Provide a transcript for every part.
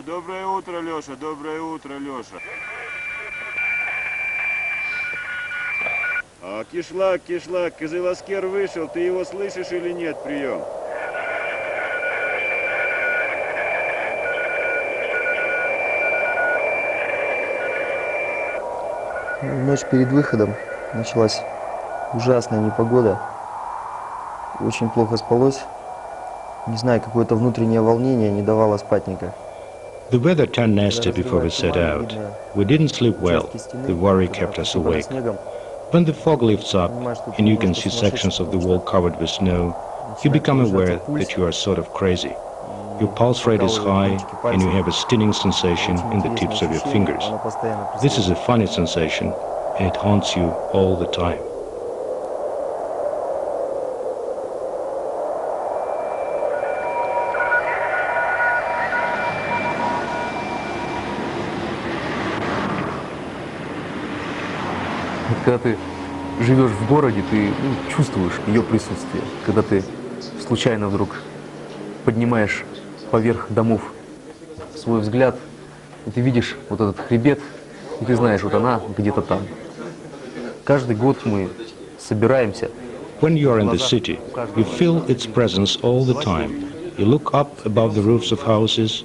Доброе утро, Леша, доброе утро, Леша. Кишлак, Кишлак, Кызыласкер вышел, ты его слышишь или нет? Прием. Ночь перед выходом началась ужасная непогода. Очень плохо спалось. Не знаю, какое-то внутреннее волнение не давало спать никак. The weather turned nasty before we set out. We didn't sleep well. The worry kept us awake. When the fog lifts up and you can see sections of the wall covered with snow, you become aware that you are sort of crazy. Your pulse rate is high and you have a stinging sensation in the tips of your fingers. This is a funny sensation and it haunts you all the time. Когда ты живешь в городе, ты чувствуешь ее присутствие. Когда ты случайно вдруг поднимаешь поверх домов свой взгляд, и ты видишь вот этот хребет, и ты знаешь, вот она где-то там. Каждый год мы собираемся. When you are in the city, you feel its presence all the time. You look up above the roofs of houses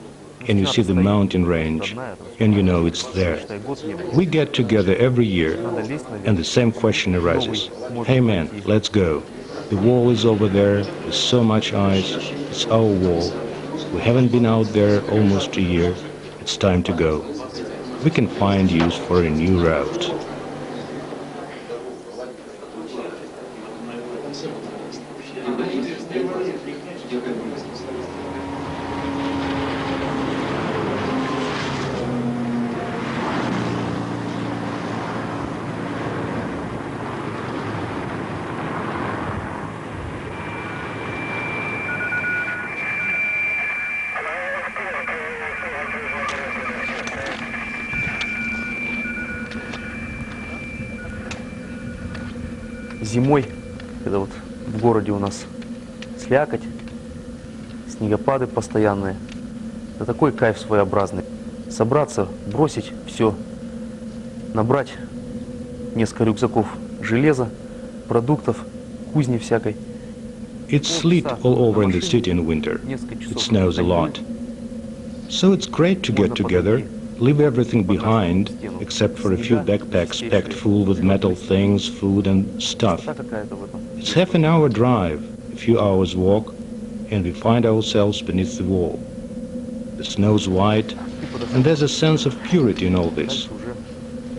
and you see the mountain range, and you know it's there. We get together every year, and the same question arises. Hey man, let's go. The wall is over there, there's so much ice, it's our wall. We haven't been out there almost a year, it's time to go. We can find use for a new route. Зимой, когда вот в городе у нас слякоть, снегопады постоянные, это такой кайф своеобразный. Собраться, бросить все, набрать несколько рюкзаков железа, продуктов, кузни всякой. It's sleet all over in the city in winter. It snows a lot. So it's great to get together, leave everything behind, except for a few backpacks packed full with metal things, food and stuff. It's half an hour drive, a few hours walk, and we find ourselves beneath the wall. The snow's white, and there's a sense of purity in all this.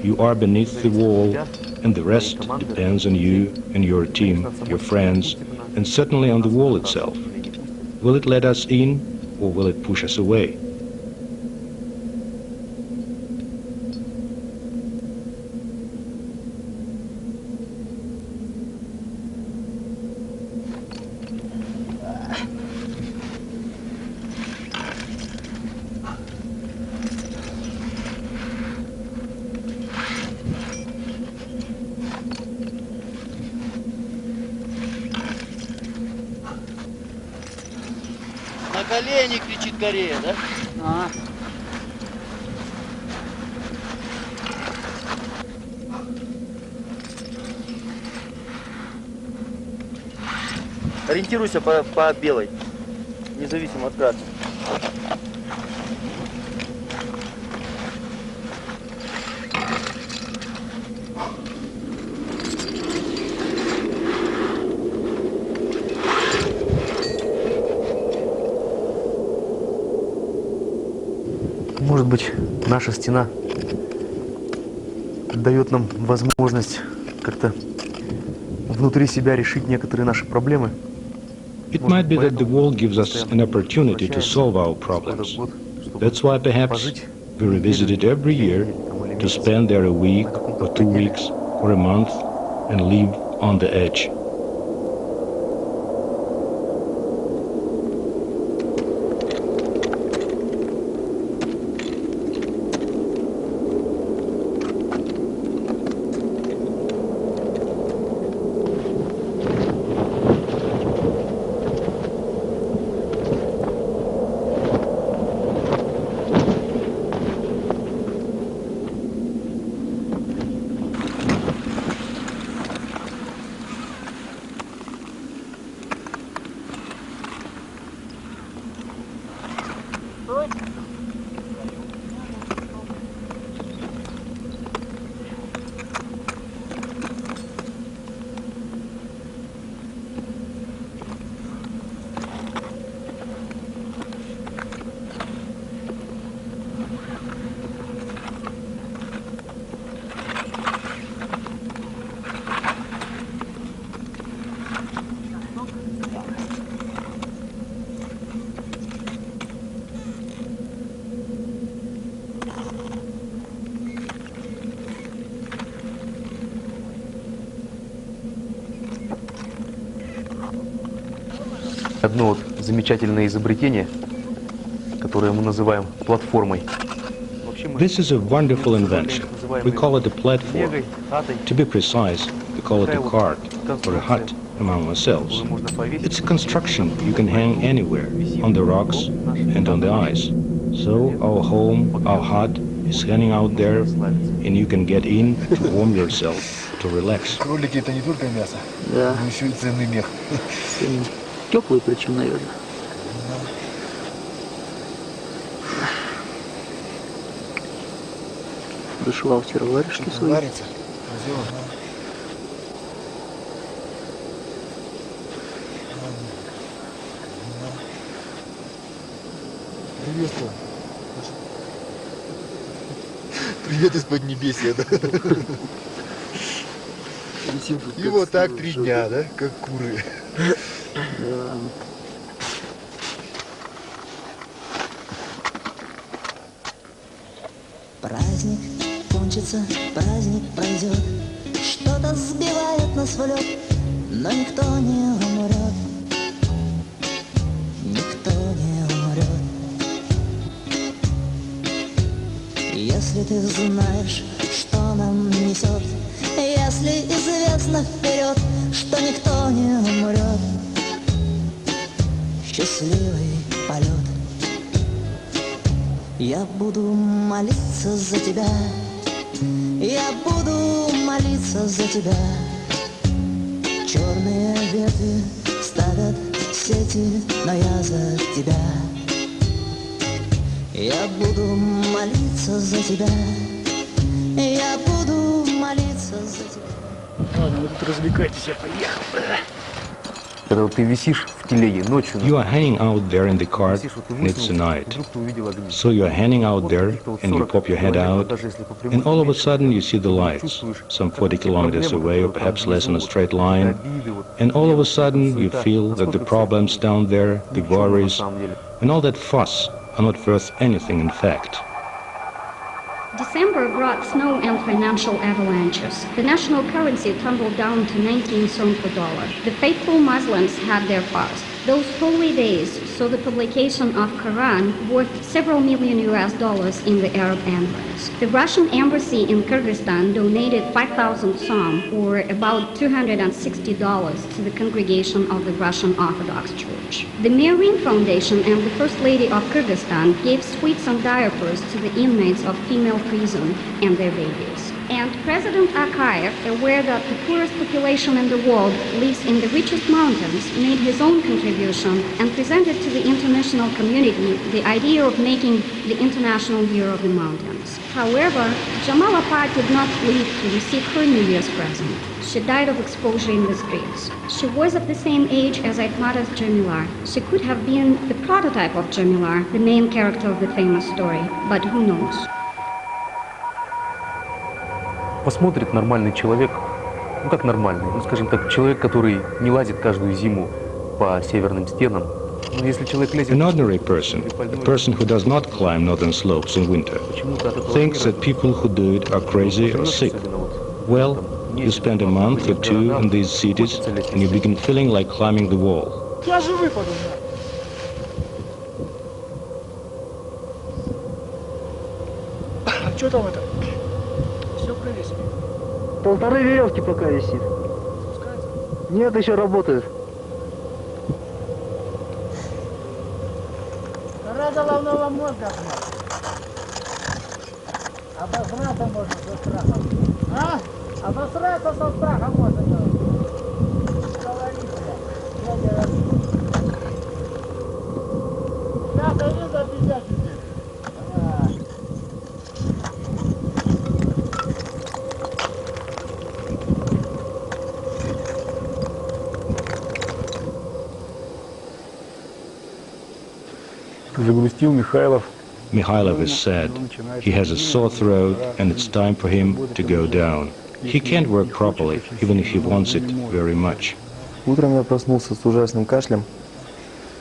You are beneath the wall, and the rest depends on you and your team, your friends, and certainly on the wall itself. Will it let us in, or will it push us away? На колени кричит Корея, да? Ориентируйся по белой, независимо от карты. Может быть, наша стена дает нам возможность как-то внутри себя решить некоторые наши проблемы. It might be that the wall gives us an opportunity to solve our problems. That's why perhaps we revisit it every year to spend there a week or 2 weeks or a month and live on the edge. Одно вот замечательное изобретение, которое мы называем платформой. This is a wonderful invention. We call it a platform. To be precise, we call it a cart or a hut among ourselves. It's a construction you can hang anywhere, on the rocks and on the ice. So our home, our hut, is hanging out there, and you can get in to warm yourself, to relax. Кролики — это не только мясо, Да, но еще и ценный мех. теплый причем, наверное. Дошла вчера варежки свои. Варится. Возьмем. Приветствую. Привет из Поднебесья, да? И вот так 3 дня, да? Как куры. Да. Праздник кончится, праздник пройдет, что-то сбивает нас в лед, но никто не умрет, никто не умрет. Если ты знаешь, что нам несет, если известно вперед, что никто не умрет, счастливый полет. Я буду молиться за тебя, я буду молиться за тебя. Черные ветви ставят сети, но я за тебя. Я буду молиться за тебя, я буду молиться за тебя. Ладно, вы тут развлекайтесь, я поехал. Когда вот ты висишь в телеге ночью, You are hanging out there in the cart, висишь, вот ты and it's высунул, night. вдруг ты увидел огни. So you are hanging out Вот there, каких-то вот and you 40 pop your head километров, out, даже если по прямой and all of a ты sudden you see the lights, чувствуешь, some как 40 те kilometers проблемы, away, or которые там perhaps less in a внизу, straight вот, line, обиды, вот, and all of a суета, sudden you feel that the насколько problems все down there, the ни к чему на worries, самом деле. and all that fuss are not worth anything in fact. December brought snow and financial avalanches. The national currency tumbled down to 19 som per dollar. The faithful Muslims had their fast. Those holy days saw the publication of Quran worth several million US in the Arab emirates. The Russian embassy in Kyrgyzstan donated 5,000 som, or about $260, to the congregation of the Russian Orthodox Church. The Marine Foundation and the First Lady of Kyrgyzstan gave sweets and diapers to the inmates of female prison and their babies. And President Akayev, aware that the poorest population in the world lives in the richest mountains, made his own contribution and presented to the international community the idea of making the International Year of the Mountains. However, Jamalapa did not live to receive her New Year's present. She died of exposure in the streets. She was of the same age as Aitmata's Jamilar. She could have been the prototype of Jamilar, the main character of the famous story, but who knows? Посмотрит нормальный человек, ну как нормальный, ну скажем так, человек, который не лазит каждую зиму по северным стенам. Ну, если человек лезет, An ordinary person, a person who does not climb northern slopes in winter, thinks that people who do it are crazy or sick. Well, you spend a month or two in these cities and you begin feeling like climbing the wall. Я же выпаду. Что там это? Все провесили. 1,5 веревки пока висит. Спускается? Нет, еще работает. Кора головного мозга. Обосраться можно со страхом. А? Обосраться со страхом можно делать. Говори, блядь. Да, даю за 50 теперь. Загрустил Михайлов. Mikhailov is sad. He has a sore throat and it's time for him to go down. He can't work properly, even if he wants it very much. Утром я проснулся с ужасным кашлем.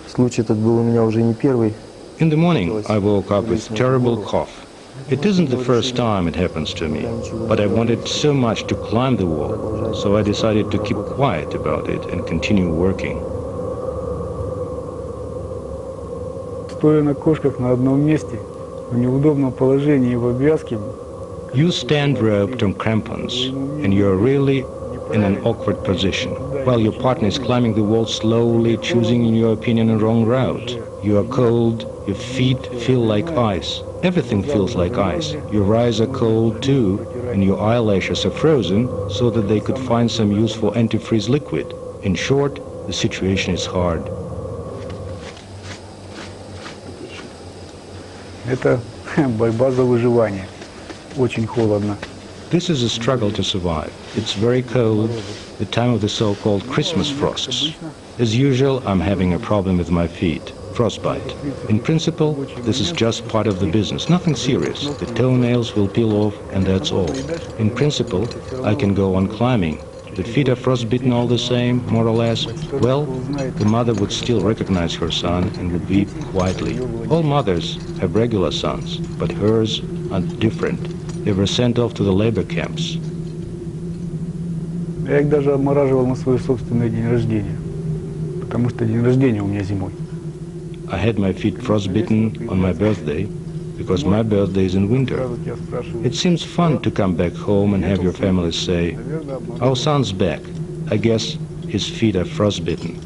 Случай этот был у меня уже не первый. In the morning, I woke up with terrible cough. It isn't the first time it happens to me, but I wanted so much to climb the wall, so I decided to keep quiet about it and continue working. Стоя на кошках на одном месте, в неудобном положении и в обвязке, You stand roped on crampons, and you're really in an awkward position, while your partner is climbing the wall slowly, choosing, in your opinion, a wrong route. You are cold, your feet feel like ice. Everything feels like ice. Your eyes are cold too, and your eyelashes are frozen, so that they could find some use for antifreeze liquid. In short, the situation is hard. это борьба за выживание. Очень холодно. This is a struggle to survive. It's very cold, the time of the so-called Christmas frosts. As usual, I'm having a problem with my feet, frostbite. In principle, this is just part of the business, nothing serious. The toenails will peel off and that's all. In principle, I can go on climbing. The feet are frostbitten all the same, more or less. Well, the mother would still recognize her son and would weep quietly. All mothers have regular sons, but hers are different. They were sent off to the labor camps. Я их даже обмораживал на свой собственный день рождения, потому что день рождения у меня зимой. I had my feet frostbitten on my birthday, because my birthday is in winter. It seems fun to come back home and have your family say, "Our son's back. I guess his feet are frostbitten."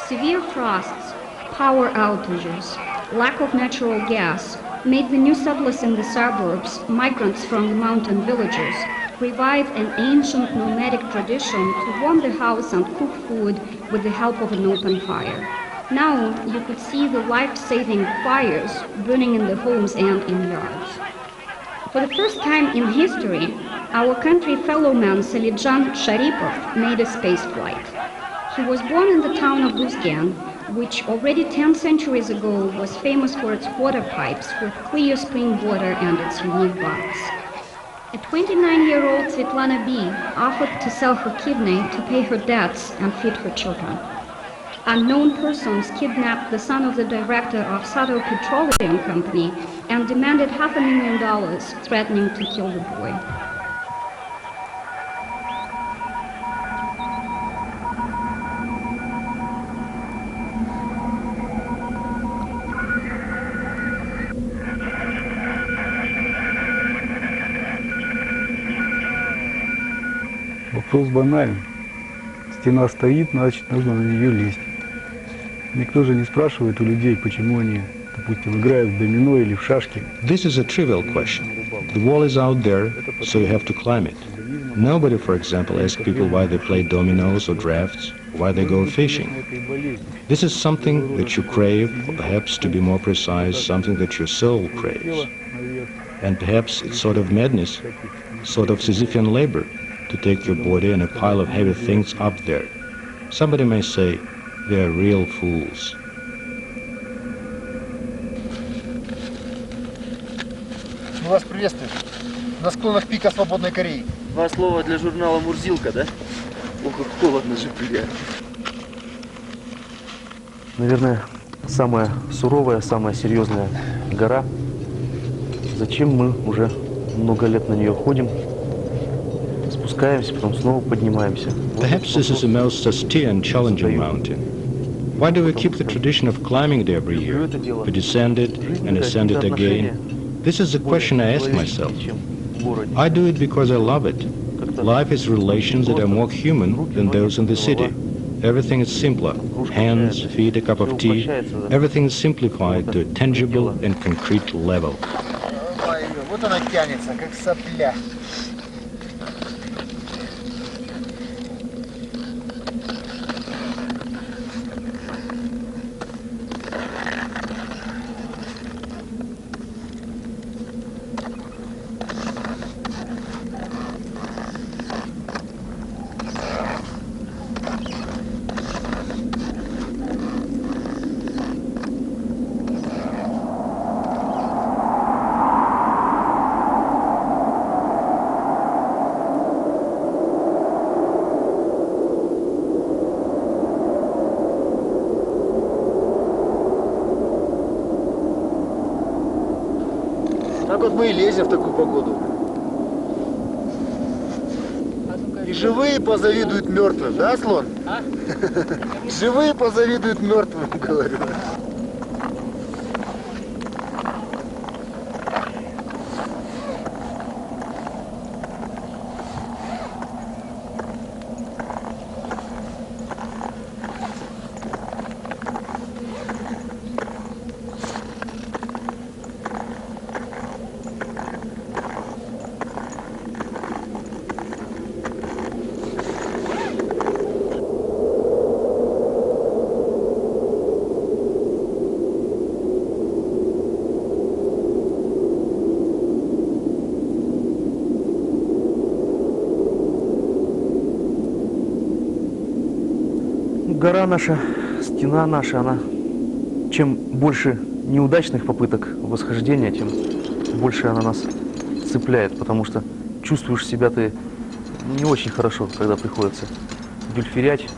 Severe frosts, power outages, lack of natural gas made the new settlers in the suburbs, migrants from the mountain villages, revive an ancient nomadic tradition to warm the house and cook food with the help of an open fire. Now you could see the life-saving fires burning in the homes and in yards. For the first time in history, our country fellowman Salijan Sharipov made a space flight. He was born in the town of Uzgen, which already 10 centuries ago was famous for its water pipes with clear spring water and its unique baths. A 29-year-old Svetlana B. offered to sell her kidney to pay her debts and feed her children. Unknown persons kidnapped the son of the director of Sato Petroleum Company and demanded $500,000, threatening to kill the boy. Вопрос банальный. Стена стоит, значит, нужно на нее лезть. Никто же не спрашивает у людей, почему они, допустим, играют в домино или в шашки. This is a trivial question. The wall is out there, so you have to climb it. Nobody, for example, asks people why they play dominoes or drafts, or why they go fishing. This is something that you crave, or perhaps, to be more precise, something that your soul craves. And perhaps it's sort of madness, sort of Sisyphean labor, to take your body and a pile of heavy things up there. Somebody may say, they are real fools. Мы вас приветствуем на склонах пика Свободной Кореи. Два слова для журнала «Мурзилка», да? Ох, как холодно же, бля. Наверное, самая суровая, самая серьезная гора. Зачем мы уже много лет на нее ходим? Спускаемся, потом снова поднимаемся. Perhaps this is the most austere and challenging mountain. Why do we keep the tradition of climbing it every year? We descend it and ascend it again. This is the question I ask myself. I do it because I love it. Life is relations that are more human than those in the city. Everything is simpler. Hands, feet, a cup of tea. Everything is simplified to a tangible and concrete level. Вот она тянется, как сопля. мы и лезем в такую погоду. И живые позавидуют мертвым, да, слон? А? Живые позавидуют мертвым, говорю. Гора наша, стена наша, она, чем больше неудачных попыток восхождения, тем больше она нас цепляет, потому что чувствуешь себя ты не очень хорошо, когда приходится дюльферять,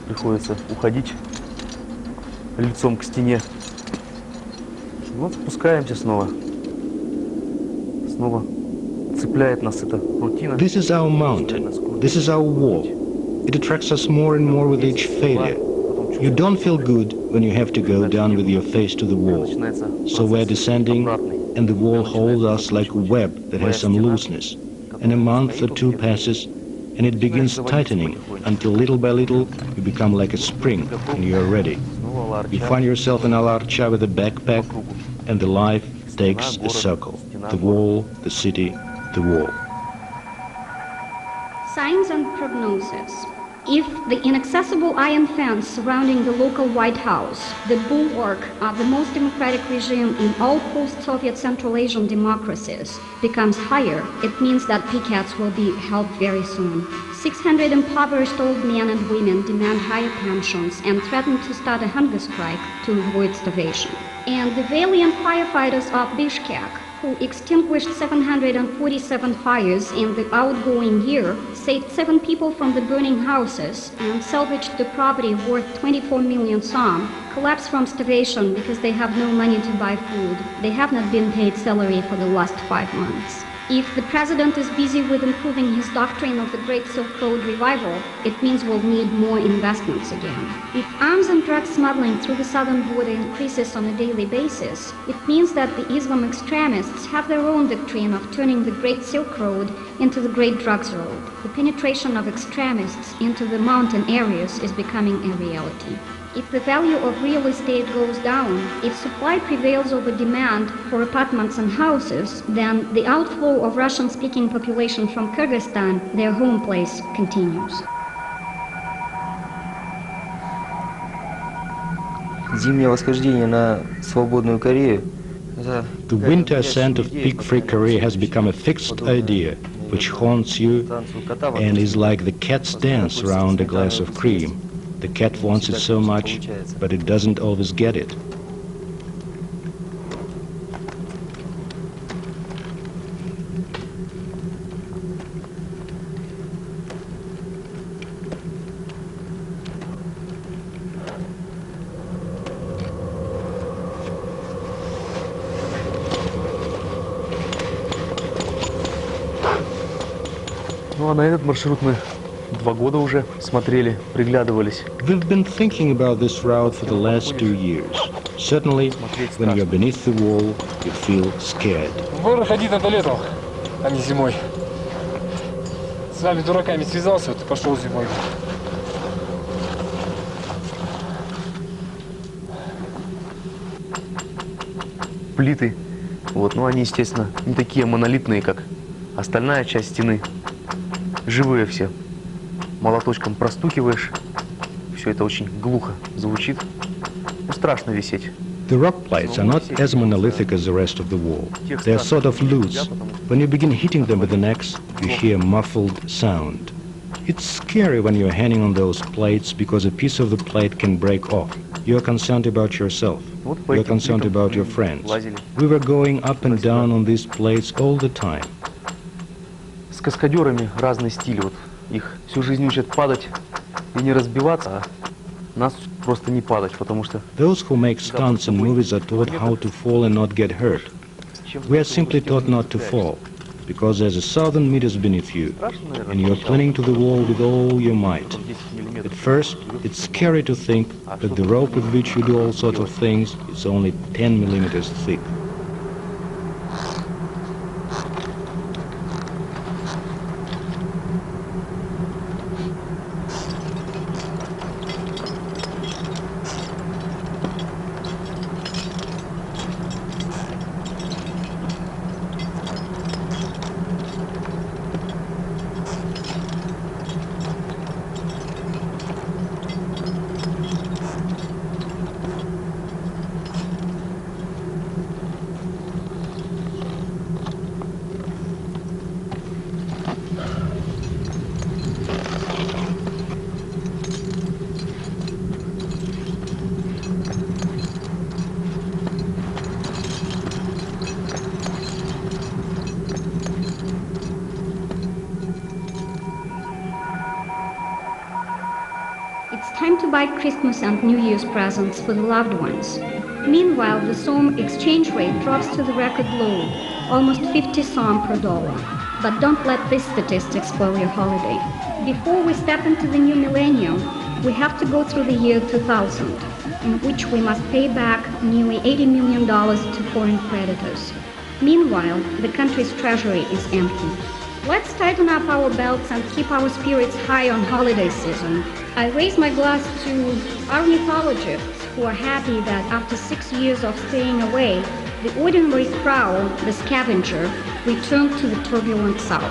приходится уходить лицом к стене. Вот спускаемся снова. Снова цепляет нас эта рутина. This is our mountain. This is our wall. It attracts us more and more with each failure. You don't feel good when you have to go down with your face to the wall. So we're descending, and the wall holds us like a web that has some looseness. And a month or two passes, and it begins tightening until little by little you become like a spring and you are ready. You find yourself in Al-Archa with a backpack, and the life takes a circle. The wall, the city, the wall. Signs and prognosis. If the inaccessible iron fence surrounding the local White House, the bulwark of the most democratic regime in all post-Soviet Central Asian democracies, becomes higher, it means that pickets will be held very soon. 600 impoverished old men and women demand higher pensions and threaten to start a hunger strike to avoid starvation. And the valiant firefighters of Bishkek, who extinguished 747 fires in the outgoing year, saved 7 people from the burning houses, and salvaged the property worth 24 million som, collapsed from starvation because they have no money to buy food. They have not been paid salary for the last 5 months. If the president is busy with improving his doctrine of the Great Silk Road revival, it means we'll need more investments again. If arms and drug smuggling through the southern border increases on a daily basis, it means that the Islam extremists have their own doctrine of turning the Great Silk Road into the Great Drugs Road. The penetration of extremists into the mountain areas is becoming a reality. If the value of real estate goes down, if supply prevails over demand for apartments and houses, then the outflow of Russian-speaking population from Kyrgyzstan, their home place, continues. Зимнее восхождение на Свободную Корею. The winter ascent of peak-free Korea has become a fixed idea, which haunts you and is like the cat's dance around a glass of cream. The cat wants it so much, but it doesn't always get it. Ну а на этот маршрут мы 2 года уже смотрели, приглядывались. We've been thinking about this route for the last 2 years. Certainly, when you're beneath the wall, you feel scared. В горы ходить надо летом, а не зимой. С вами дураками связался, вот и пошел зимой. Плиты, вот, но они, естественно, не такие монолитные, как остальная часть стены. Живые все. Молоточком простукиваешь, все это очень глухо звучит. Ну, страшно висеть. The rock plates are not as monolithic as the rest of the wall. They are sort of loose. When you begin hitting them with an axe, you hear muffled sound. It's scary when you're hanging on those plates because a piece of the plate can break off. You're concerned about yourself. You're concerned about your friends. We were going up and down on these plates all the time. С каскадерами разный стиль. Вот их всю жизнь учат падать и не разбиваться, а нас просто не падать, потому что... Those who make stunts in movies are taught how to fall and not get hurt. We are simply taught not to fall, because there's 1,000 meters beneath you, and you're clinging to the wall with all your might. At first, it's scary to think that the rope with which you do all sorts of things is only 10 millimeters thick. It's time to buy Christmas and New Year's presents for the loved ones. Meanwhile, the som exchange rate drops to the record low, almost 50 som per dollar. But don't let these statistics spoil your holiday. Before we step into the new millennium, we have to go through the year 2000, in which we must pay back nearly $80 million to foreign creditors. Meanwhile, the country's treasury is empty. Let's tighten up our belts and keep our spirits high on holiday season. I raise my glass to ornithologists who are happy that after 6 years of staying away, the ordinary crow, the scavenger, returned to the turbulent south.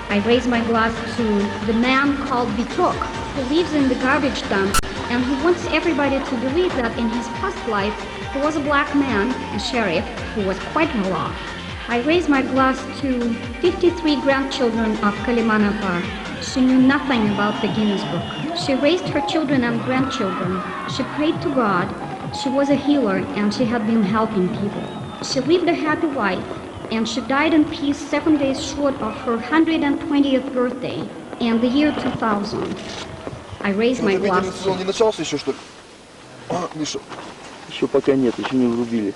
I raise my glass to the man called Bishkek, who lives in the garbage dump and who wants everybody to believe that in his past life he was a black man, a sheriff, who was quite well off. I raise my glass to 53 grandchildren of Kalimanapar. She knew nothing about the Guinness Book. She raised her children and grandchildren. She prayed to God. She was a healer and she had been helping people. She lived a happy life and she died in peace 7 days short of her 120th birthday and the year 2000. I raise my glass to... Он не начался еще, что ли? Миша. Еще пока нет, еще не врубили.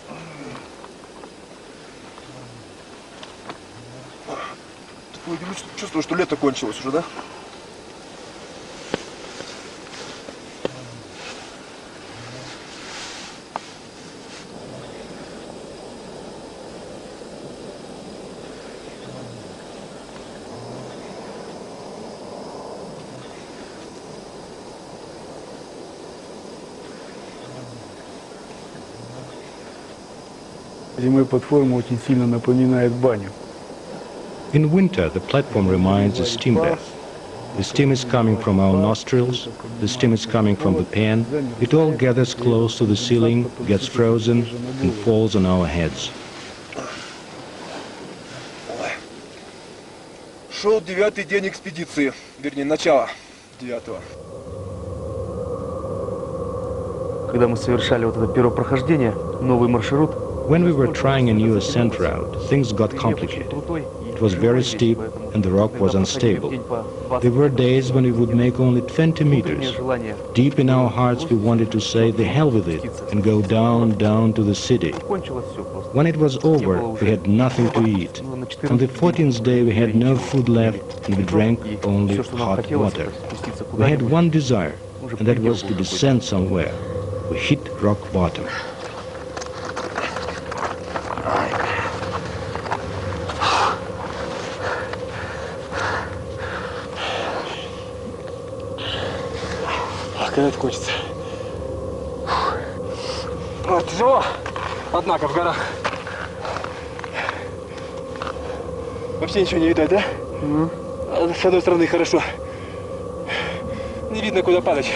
Чувствую, что лето кончилось уже, да? Зимой платформа очень сильно напоминает баню. In winter, the platform reminds a steam bath. The steam is coming from our nostrils, the steam is coming from the pan. It all gathers close to the ceiling, gets frozen, and falls on our heads. Шел 9-й день экспедиции, вернее, начало 9-го. Когда мы совершали вот это первое прохождение, новый маршрут, When we were trying a new ascent route, things got complicated. It was very steep and the rock was unstable. There were days when we would make only 20 meters. Deep in our hearts we wanted to say the hell with it and go down to the city. When it was over, we had nothing to eat. On the 14th day we had no food left and we drank only hot water. We had one desire, and that was to descend somewhere. We hit rock bottom. Когда это кончится? Тяжело, однако, в горах. Вообще ничего не видать, да? С одной стороны хорошо. Не видно, куда падать.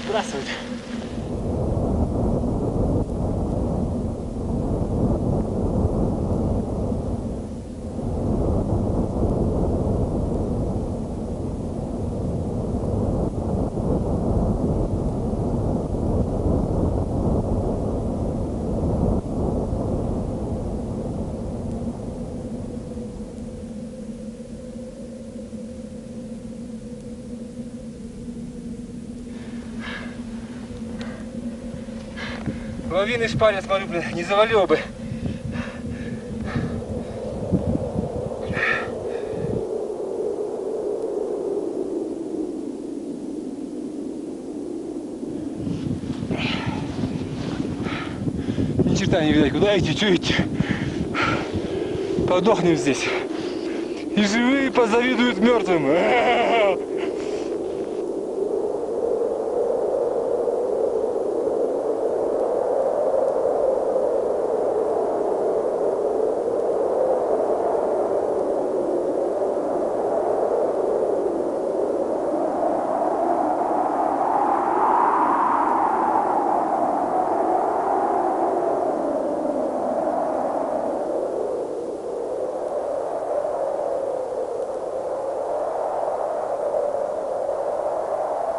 сбрасывать. Лавинный шпалец, смотрю, блин, не завалил бы. Ни черта не видать, куда идти, что идти. Подохнем здесь. И живые позавидуют мертвым.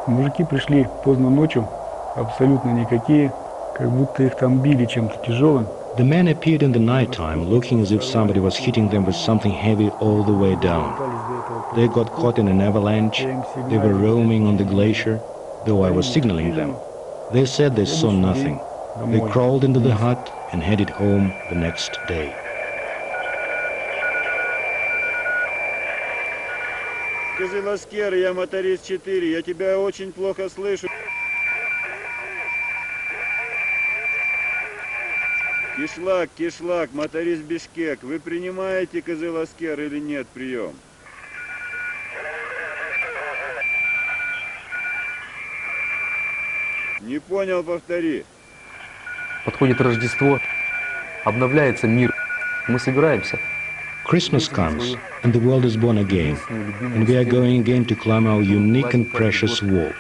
Мужики пришли поздно ночью, абсолютно никакие, как будто их там били чем-то тяжелым. The men appeared in the night time, looking as if somebody was hitting them with something heavy all the way down. They got caught in an avalanche. They were roaming on the glacier, though I was signaling them. They said they saw nothing. They crawled into the hut and headed home the next day. Кызыласкер, я моторист 4, я тебя очень плохо слышу. Кишлак, Кишлак, моторист Бишкек, вы принимаете Кызыласкер или нет прием? Не понял, повтори. Подходит Рождество, обновляется мир, мы собираемся. Christmas comes, and the world is born again, and we are going again to climb our unique and precious wall.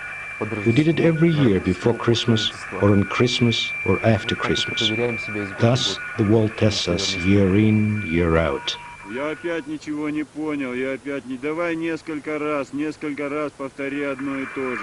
We did it every year before Christmas, or on Christmas, or after Christmas. Thus, the world tests us year in, year out. Я опять ничего не понял, я опять не... Давай несколько раз повтори одно и то же.